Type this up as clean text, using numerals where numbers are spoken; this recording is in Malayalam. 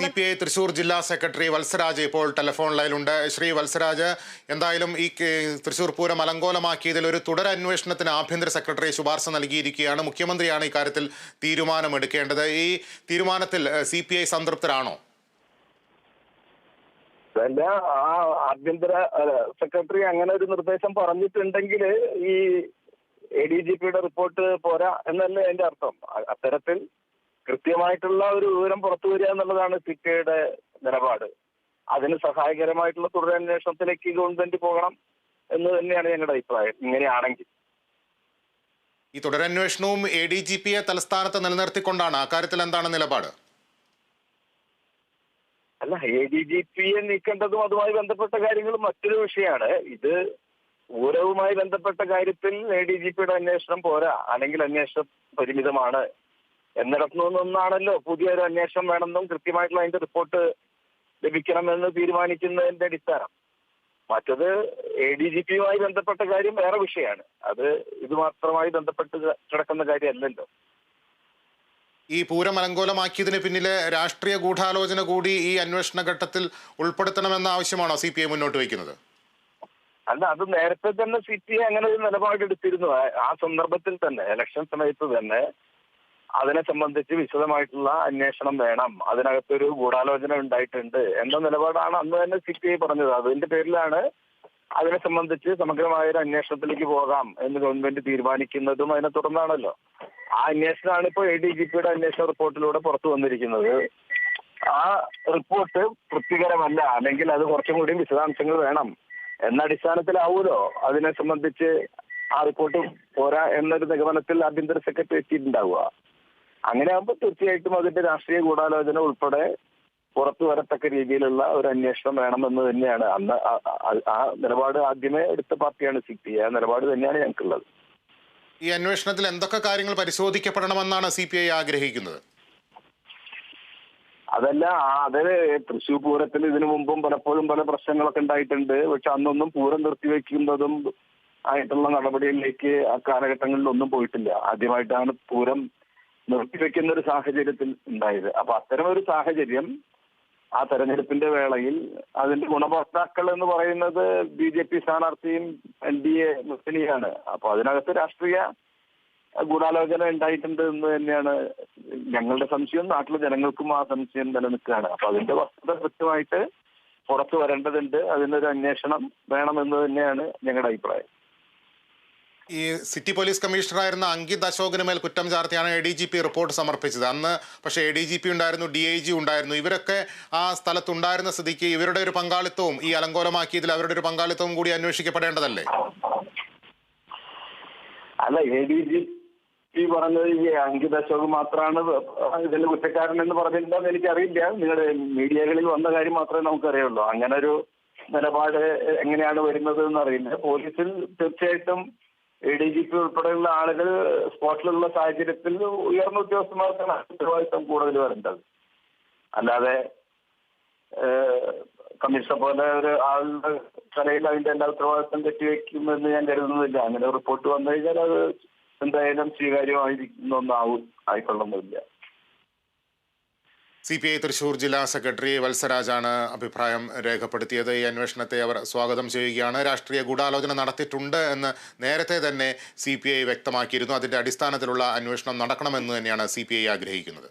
CPI തൃശൂർ ജില്ലാ സെക്രട്ടറി വത്സരാജ് ഇപ്പോൾ ടെലിഫോൺ ലൈനിലുണ്ട്. ശ്രീ വത്സരാജ്, എന്തായാലും ഈ തൃശൂർ പൂരം അലങ്കോലമാക്കിയതിൽ ഒരു തുടരന്വേഷണത്തിന് ആഭ്യന്തര സെക്രട്ടറി ശുപാർശ നൽകിയിരിക്കുകയാണ്. മുഖ്യമന്ത്രിയാണ് ഇക്കാര്യത്തിൽ തീരുമാനമെടുക്കേണ്ടത്. ഈ തീരുമാനത്തിൽ CPI സംതൃപ്തരാണോ? ആഭ്യന്തര സെക്രട്ടറി അങ്ങനെ ഒരു നിർദ്ദേശം പറഞ്ഞിട്ടുണ്ടെങ്കിൽ ഈ ADGPയുടെ റിപ്പോർട്ട് പോരാ എന്നല്ലേ അതിന്റെ അർത്ഥം. അത്തരത്തിൽ കൃത്യമായിട്ടുള്ള ഒരു വിവരം പുറത്തു വരിക എന്നുള്ളതാണ് CPIയുടെ നിലപാട്. അതിന് സഹായകരമായിട്ടുള്ള തുടരന്വേഷണത്തിലേക്ക് ഗവൺമെന്റ് പോകണം എന്ന് തന്നെയാണ് ഞങ്ങളുടെ അഭിപ്രായം. ഇങ്ങനെയാണെങ്കിൽ ഈ തുടരന്വേഷണവും ADGPയെ തലസ്ഥാനത്ത് നിലനിർത്തിക്കൊണ്ടാണ്. അക്കാര്യത്തിൽ എന്താണ് നിലപാട്? അല്ല, ADGPയെ നീക്കേണ്ടതും അതുമായി ബന്ധപ്പെട്ട കാര്യങ്ങളും മറ്റൊരു വിഷയമാണ്. ഇത് പൂരവുമായി ബന്ധപ്പെട്ട കാര്യത്തിൽ ADGPയുടെ അന്വേഷണം പോരാ, അല്ലെങ്കിൽ അന്വേഷണം പരിമിതമാണ് എന്നിടത്തുനിന്നാണല്ലോ പുതിയൊരു അന്വേഷണം വേണമെന്നും കൃത്യമായിട്ടുള്ള അതിന്റെ റിപ്പോർട്ട് ലഭിക്കണമെന്ന് തീരുമാനിക്കുന്നതിന്റെ അടിസ്ഥാനം. മറ്റത് ADGPയുമായി ബന്ധപ്പെട്ട കാര്യം വേറെ വിഷയമാണ്. അത് ഇത് മാത്രമായി ബന്ധപ്പെട്ട് കിടക്കുന്ന കാര്യമല്ലല്ലോ. ഈ പൂരം അലങ്കോലമാക്കിയതിന് പിന്നിലെ രാഷ്ട്രീയ ഗൂഢാലോചന കൂടി ഈ അന്വേഷണ ഘട്ടത്തിൽ ഉൾപ്പെടുത്തണമെന്ന ആവശ്യമാണോ CPI മുന്നോട്ട് വയ്ക്കുന്നത്? അല്ല, അത് നേരത്തെ തന്നെ CPI അങ്ങനെ ഒരു നിലപാടെടുത്തിരുന്നു. ആ സന്ദർഭത്തിൽ തന്നെ ഇലക്ഷൻ സമയത്ത് തന്നെ അതിനെ സംബന്ധിച്ച് വിശദമായിട്ടുള്ള അന്വേഷണം വേണം, അതിനകത്തൊരു ഗൂഢാലോചന ഉണ്ടായിട്ടുണ്ട് എന്ന നിലപാടാണ് അന്ന് തന്നെ CPI പറഞ്ഞത്. അതിന്റെ പേരിലാണ് അതിനെ സംബന്ധിച്ച് സമഗ്രമായ ഒരു അന്വേഷണത്തിലേക്ക് പോകാം എന്ന് ഗവൺമെന്റ് തീരുമാനിക്കുന്നതും അതിനെ തുടർന്നാണല്ലോ. ആ അന്വേഷണമാണ് ഇപ്പോൾ ADGPയുടെ അന്വേഷണ റിപ്പോർട്ടിലൂടെ പുറത്തു വന്നിരിക്കുന്നത്. ആ റിപ്പോർട്ട് തൃപ്തികരമല്ല, അല്ലെങ്കിൽ അത് കുറച്ചും കൂടി വിശദാംശങ്ങൾ വേണം എന്ന അടിസ്ഥാനത്തിലാവൂലോ അതിനെ സംബന്ധിച്ച് ആ റിപ്പോർട്ട് പോരാ എന്നൊരു നിഗമനത്തിൽ ആഭ്യന്തര സെക്രട്ടറി എത്തിയിട്ടുണ്ടാവുക. അങ്ങനെ ആകുമ്പോൾ തീർച്ചയായിട്ടും അതിന്റെ രാഷ്ട്രീയ ഗൂഢാലോചന ഉൾപ്പെടെ പുറത്തു വരത്തക്ക രീതിയിലുള്ള ഒരു അന്വേഷണം വേണമെന്ന് തന്നെയാണ് അന്ന് ആ നിലപാട് ആദ്യമേ എടുത്ത പാർട്ടിയാണ് CPI. ആ നിലപാട് തന്നെയാണ് ഞങ്ങൾക്കുള്ളത്. ഈ അന്വേഷണത്തിൽ എന്തൊക്കെ കാര്യങ്ങൾ പരിശോധിക്കപ്പെടണമെന്നാണ് CPI ആഗ്രഹിക്കുന്നത്? അതല്ല, അത് തൃശ്ശൂർ പൂരത്തിൽ ഇതിനു മുമ്പും പലപ്പോഴും പല പ്രശ്നങ്ങളൊക്കെ ഉണ്ടായിട്ടുണ്ട്. പക്ഷെ അന്നൊന്നും പൂരം നിർത്തിവെക്കുന്നതും ആയിട്ടുള്ള നടപടികളിലേക്ക് ആ കാലഘട്ടങ്ങളിലൊന്നും പോയിട്ടില്ല. ആദ്യമായിട്ടാണ് പൂരം നിർത്തിവെക്കുന്ന ഒരു സാഹചര്യത്തിൽ ഉണ്ടായത്. അപ്പൊ അത്തരം ഒരു സാഹചര്യം ആ തെരഞ്ഞെടുപ്പിന്റെ വേളയിൽ അതിന്റെ ഗുണഭോക്താക്കൾ എന്ന് പറയുന്നത് BJP സ്ഥാനാർത്ഥിയും NDA മുസ്ലിയാണ്. അപ്പൊ അതിനകത്ത് രാഷ്ട്രീയ ഗൂഢാലോചന ഉണ്ടായിട്ടുണ്ട് എന്ന് തന്നെയാണ് ഞങ്ങളുടെ സംശയം. നാട്ടിലെ ജനങ്ങൾക്കും ആ സംശയം നിലനിൽക്കുകയാണ്. അപ്പൊ അതിന്റെ വസ്തുത കൃത്യമായിട്ട് പുറത്തു വരേണ്ടതുണ്ട്. അതിനൊരു അന്വേഷണം വേണമെന്ന് തന്നെയാണ് ഞങ്ങളുടെ അഭിപ്രായം. ഈ സിറ്റി പോലീസ് കമ്മീഷണറായിരുന്ന അങ്കിത് അശോകിന് മേൽ കുറ്റം ചാർത്തിയാണ് ADGP റിപ്പോർട്ട് സമർപ്പിച്ചത്. അന്ന് പക്ഷേ ADGP ഉണ്ടായിരുന്നു, DIG ഉണ്ടായിരുന്നു. ഇവരൊക്കെ ആ സ്ഥലത്തുണ്ടായിരുന്ന സ്ഥിതിക്ക് ഇവരുടെ ഒരു പങ്കാളിത്തവും ഈ അലങ്കോലമാക്കിയതിൽ അവരുടെ ഒരു പങ്കാളിത്തവും കൂടി അന്വേഷിക്കപ്പെടേണ്ടതല്ലേ? അല്ല, ADGP പറഞ്ഞത് ഈ അങ്കിത് അശോക് മാത്രമാണ് ഇതിന്റെ കുറ്റക്കാരൻ എന്ന് പറഞ്ഞിട്ടുണ്ടെന്ന് എനിക്കറിയില്ല. നിങ്ങളുടെ മീഡിയകളിൽ വന്ന കാര്യം മാത്രമേ നമുക്കറിയുള്ളൂ. അങ്ങനെ ഒരു നിലപാട് എങ്ങനെയാണ് വരുന്നത് എന്നറിയില്ല. പോലീസിൽ തീർച്ചയായിട്ടും ADGP ഉൾപ്പെടെയുള്ള ആളുകൾ സ്പോട്ടിലുള്ള സാഹചര്യത്തിൽ ഉയർന്ന ഉദ്യോഗസ്ഥന്മാർക്കാണ് ഉത്തരവാദിത്വം കൂടുതൽ വരേണ്ടത്. അല്ലാതെ കമ്മീഷണർ പോലെ ഒരു ആളുടെ തലയിൽ അതിന്റെ എല്ലാ ഉത്തരവാദിത്വം കെട്ടിവെക്കുമെന്ന് ഞാൻ കരുതുന്നില്ല. അങ്ങനെ റിപ്പോർട്ട് വന്നു കഴിഞ്ഞാൽ അത് എന്തായാലും സ്വീകാര്യമായിരിക്കുന്ന ആയിക്കൊള്ളുന്നില്ല. CPI തൃശൂർ ജില്ലാ സെക്രട്ടറി വത്സരാജാണ് അഭിപ്രായം രേഖപ്പെടുത്തിയത്. ഈ അന്വേഷണത്തെ അവർ സ്വാഗതം ചെയ്യുകയാണ്. രാഷ്ട്രീയ ഗൂഢാലോചന നടത്തിയിട്ടുണ്ട് എന്ന് നേരത്തെ തന്നെ CPI വ്യക്തമാക്കിയിരുന്നു. അതിന്റെ അടിസ്ഥാനത്തിലുള്ള അന്വേഷണം നടക്കണമെന്ന് തന്നെയാണ് CPI ആഗ്രഹിക്കുന്നത്.